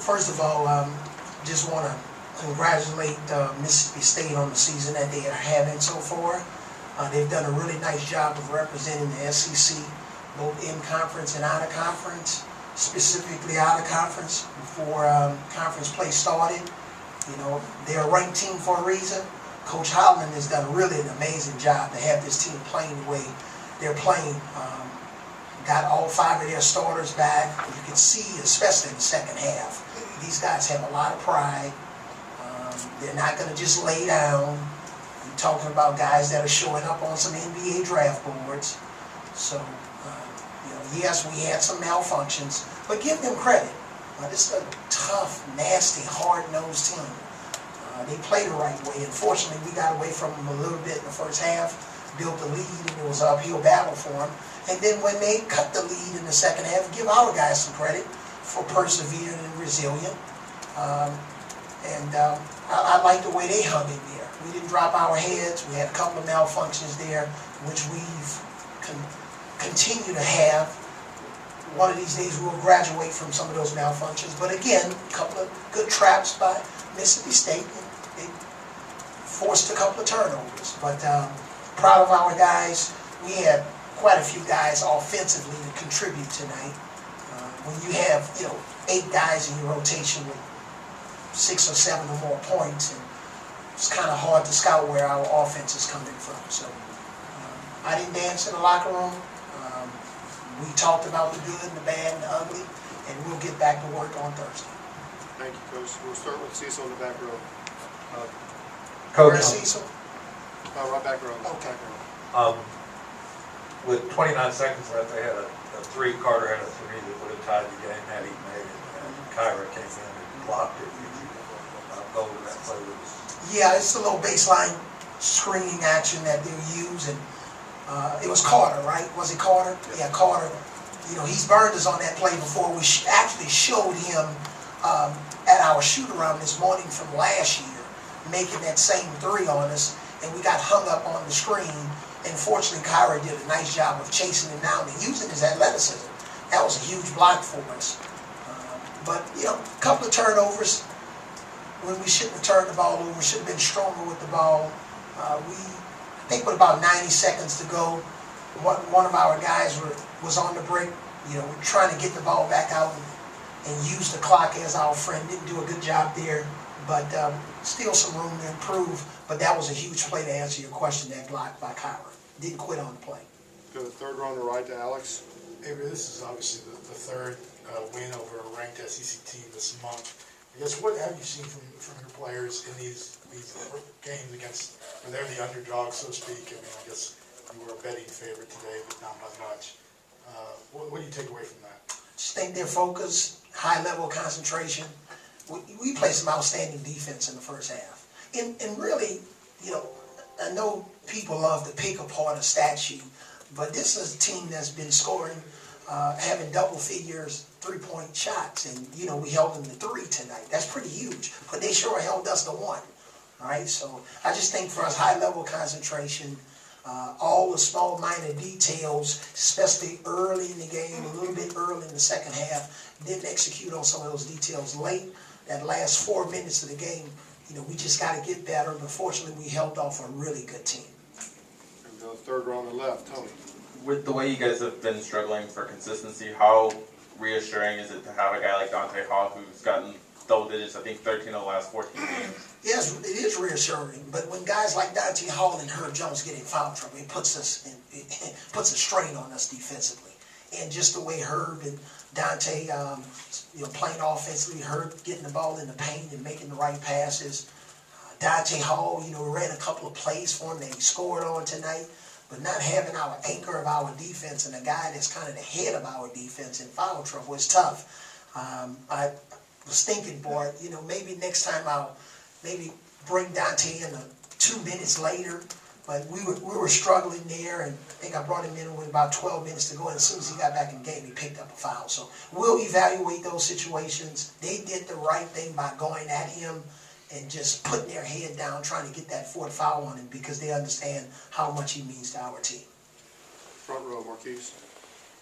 First of all, just want to congratulate Mississippi State on the season that they are having so far. They've done a really nice job of representing the SEC, both in conference and out of conference, specifically out of conference before conference play started. You know, they're a ranked team for a reason. Coach Holland has done really an amazing job to have this team playing the way they're playing. Got all 5 of their starters back. You can see, especially in the second half, these guys have a lot of pride. They're not going to just lay down. You're talking about guys that are showing up on some NBA draft boards. So, you know, yes, we had some malfunctions, but give them credit. This is a tough, nasty, hard-nosed team. They play the right way. Unfortunately, we got away from them a little bit in the first half, built the lead, and it was an uphill battle for them. And then when they cut the lead in the second half, give our guys some credit for persevering and resilient. I like the way they hung in there. We didn't drop our heads. We had a couple of malfunctions there, which we've continue to have. One of these days we will graduate from some of those malfunctions. But again, a couple of good traps by Mississippi State. They forced a couple of turnovers. But proud of our guys. We had quite a few guys offensively to contribute tonight. When you have, you know, 8 guys in your rotation with 6 or 7 or more points, and it's kind of hard to scout where our offense is coming from. So I didn't dance in the locker room. We talked about the good and the bad and the ugly, and we'll get back to work on Thursday. Thank you, Coach. We'll start with Cecil in the back row. Coach, where's Cecil? Right back row. Okay. Back row. With 29 seconds left, they had a 3. Carter had a 3 that would have tied the game had he made it, and Kyra came in and blocked it. Go to that play with us. Yeah, it's a little baseline screening action that they'll use, and it was Carter, right? Was it Carter? Yeah, Carter. You know, he's burned us on that play before. We actually showed him at our shoot-around this morning from last year, making that same 3 on us, and we got hung up on the screen. And fortunately, Kyra did a nice job of chasing him down and using his athleticism. That was a huge block for us. But, you know, a couple of turnovers when we shouldn't have turned the ball over. We should have been stronger with the ball. I think with about 90 seconds to go, one of our guys was on the break. You know, we're trying to get the ball back out and use the clock as our friend. Didn't do a good job there, but still some room to improve. But that was a huge play to answer your question, that block by Kyra. Didn't quit on the play. Go to the third row on the right to Alex. Avery, this is obviously the third win over a ranked SEC team this month. I guess what have you seen from your players in these games against, where they're the underdog, so to speak? I mean, I guess you were a betting favorite today, but not by much. What do you take away from that? Just think their focus, high level concentration. We played some outstanding defense in the first half. And really, you know, I know people love to pick apart a stat sheet, but this is a team that's been scoring, having double figures 3-point shots, and you know we held them to 3 tonight. That's pretty huge, but they sure held us to 1. All right, so I just think for us, high level concentration, all the small minor details, especially early in the game, a little bit early in the second half, didn't execute on some of those details late. That last 4 minutes of the game, you know, we just got to get better, but fortunately we held off a really good team. And go to the third row on the left, Tony. With the way you guys have been struggling for consistency, how reassuring is it to have a guy like Dante Hall who's gotten double digits, I think 13 of the last 14 games? Yes, it is reassuring, but when guys like Dante Hall and Herb Jones get in foul trouble, it puts a strain on us defensively. And just the way Herb and Dante, you know, playing offensively, Herb getting the ball in the paint and making the right passes. Dante Hall, you know, ran a couple of plays for him that he scored on tonight, but not having our anchor of our defense and a guy that's kind of the head of our defense in foul trouble is tough. I was thinking, boy, you know, maybe next time I'll maybe bring Dante in 2 minutes later. But we were struggling there, and I think I brought him in with about 12 minutes to go, and as soon as he got back in the game, he picked up a foul. So we'll evaluate those situations. They did the right thing by going at him and just putting their head down, trying to get that 4th foul on him because they understand how much he means to our team. Front row, Marquise.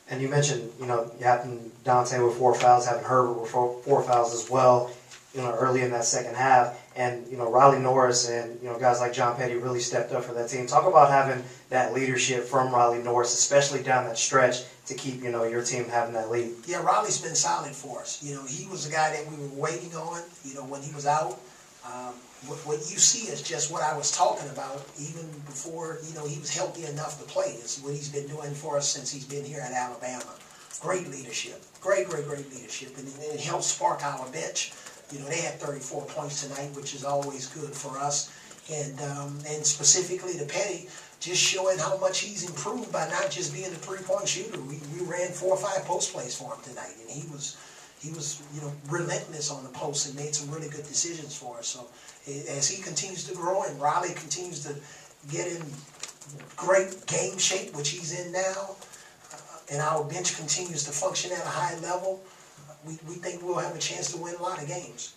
And you mentioned, you having Dante with 4 fouls, having Herbert with four fouls as well, early in that second half. And, Riley Norris and, guys like John Petty really stepped up for that team. Talk about having that leadership from Riley Norris, especially down that stretch, to keep, your team having that lead. Yeah, Riley's been solid for us. He was the guy that we were waiting on, when he was out. What you see is just what I was talking about even before, he was healthy enough to play. It's what he's been doing for us since he's been here at Alabama. Great leadership. Great leadership. And it helps spark our bench. They had 34 points tonight, which is always good for us. And specifically to Petty, just showing how much he's improved by not just being a three-point shooter. We ran 4 or 5 post plays for him tonight, and he was relentless on the post and made some really good decisions for us. So as he continues to grow and Riley continues to get in great game shape, which he's in now, and our bench continues to function at a high level, we think we'll have a chance to win a lot of games.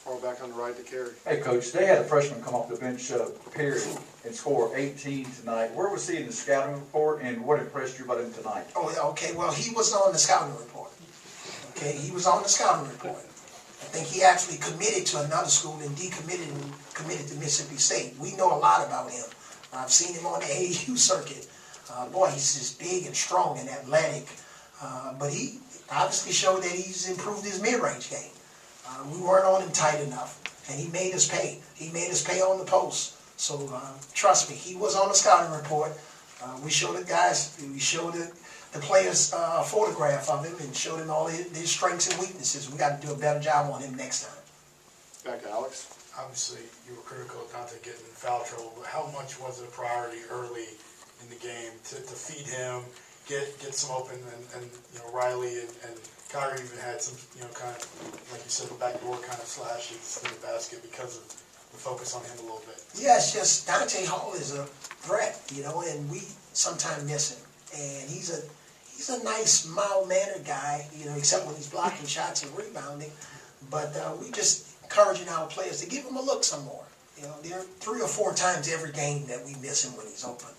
Fall back on the right to Carey. Hey, Coach, they had a freshman come off the bench, period, and score 18 tonight. Where was he in the scouting report, and what impressed you about him tonight? Oh, okay, well, he was on the scouting report. Okay, he was on the scouting report. I think he actually committed to another school and decommitted and committed to Mississippi State. We know a lot about him. I've seen him on the AAU circuit. Boy, he's just big and strong and athletic. But he obviously showed that he's improved his mid-range game. We weren't on him tight enough, and he made us pay. He made us pay on the post. So trust me, he was on the scouting report. We showed the guys, we showed the players a photograph of him and showed him all his strengths and weaknesses. We got to do a better job on him next time. Back to Alex. Obviously, you were critical of Dante getting in foul trouble, but how much was it a priority early in the game to feed him, get some open, and Riley and Kyrie even had some, kind of, like you said, the backdoor kind of slashes to the basket because of the focus on him a little bit. Yeah, it's just Dante Hall is a threat, and we sometimes miss him. And he's a nice, mild-mannered guy, except when he's blocking shots and rebounding. But we just encouraging our players to give him a look some more. There are 3 or 4 times every game that we miss him when he's open.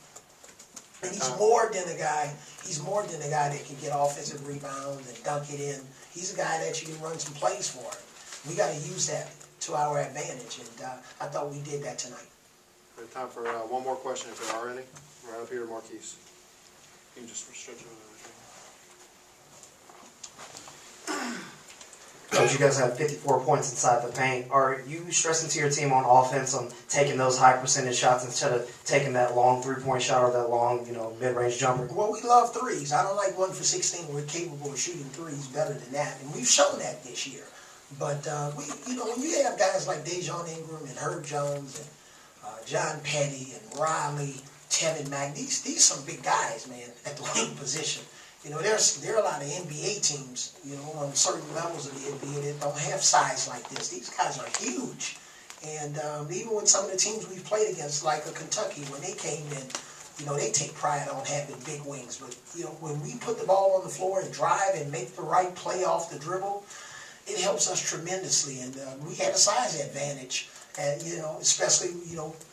And he's more than a guy. He's more than a guy that can get offensive rebounds and dunk it in. He's a guy that you can run some plays for. We got to use that to our advantage, and I thought we did that tonight. We have time for one more question, if there are any. Right up here, Marquise. You can just stretch over there. Coach, you guys have 54 points inside the paint. Are you stressing to your team on offense on taking those high percentage shots instead of taking that long 3-point shot or that long, mid-range jumper? Well, we love threes. I don't like 1 for 16. We're capable of shooting threes better than that, and we've shown that this year. But when you have guys like Dejon Ingram and Herb Jones and John Petty and Riley, Tevin Mack, these some big guys, man, at the wing position. There are a lot of NBA teams, on certain levels of the NBA that don't have size like this. These guys are huge. And even with some of the teams we've played against, like a Kentucky, when they came in, they take pride on having big wings. But, when we put the ball on the floor and drive and make the right play off the dribble, it helps us tremendously. And we had a size advantage. And, especially,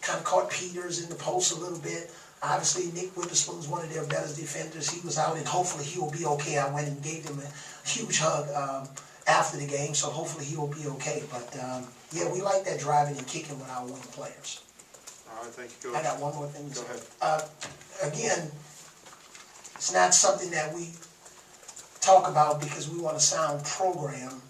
kind of caught Peters in the post a little bit. Obviously, Nick Witherspoon's one of their better defenders. He was out, and hopefully he will be okay. I went and gave him a huge hug after the game, so hopefully he will be okay. But, yeah, we like that driving and kicking with our wing players. All right, thank you, Coach. I got one more thing to Go say. ahead. Again, it's not something that we talk about because we want to sound program,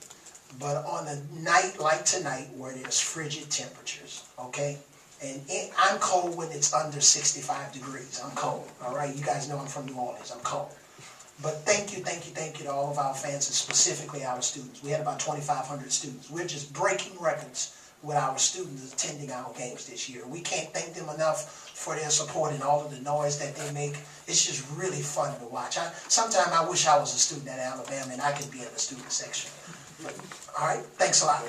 but on a night like tonight where there's frigid temperatures, okay? And I'm cold when it's under 65 degrees. I'm cold, all right? You guys know I'm from New Orleans. I'm cold. But thank you to all of our fans, and specifically our students. We had about 2,500 students. We're just breaking records with our students attending our games this year. We can't thank them enough for their support and all of the noise that they make. It's just really fun to watch. Sometimes I wish I was a student at Alabama and I could be in the student section. But, all right, thanks a lot.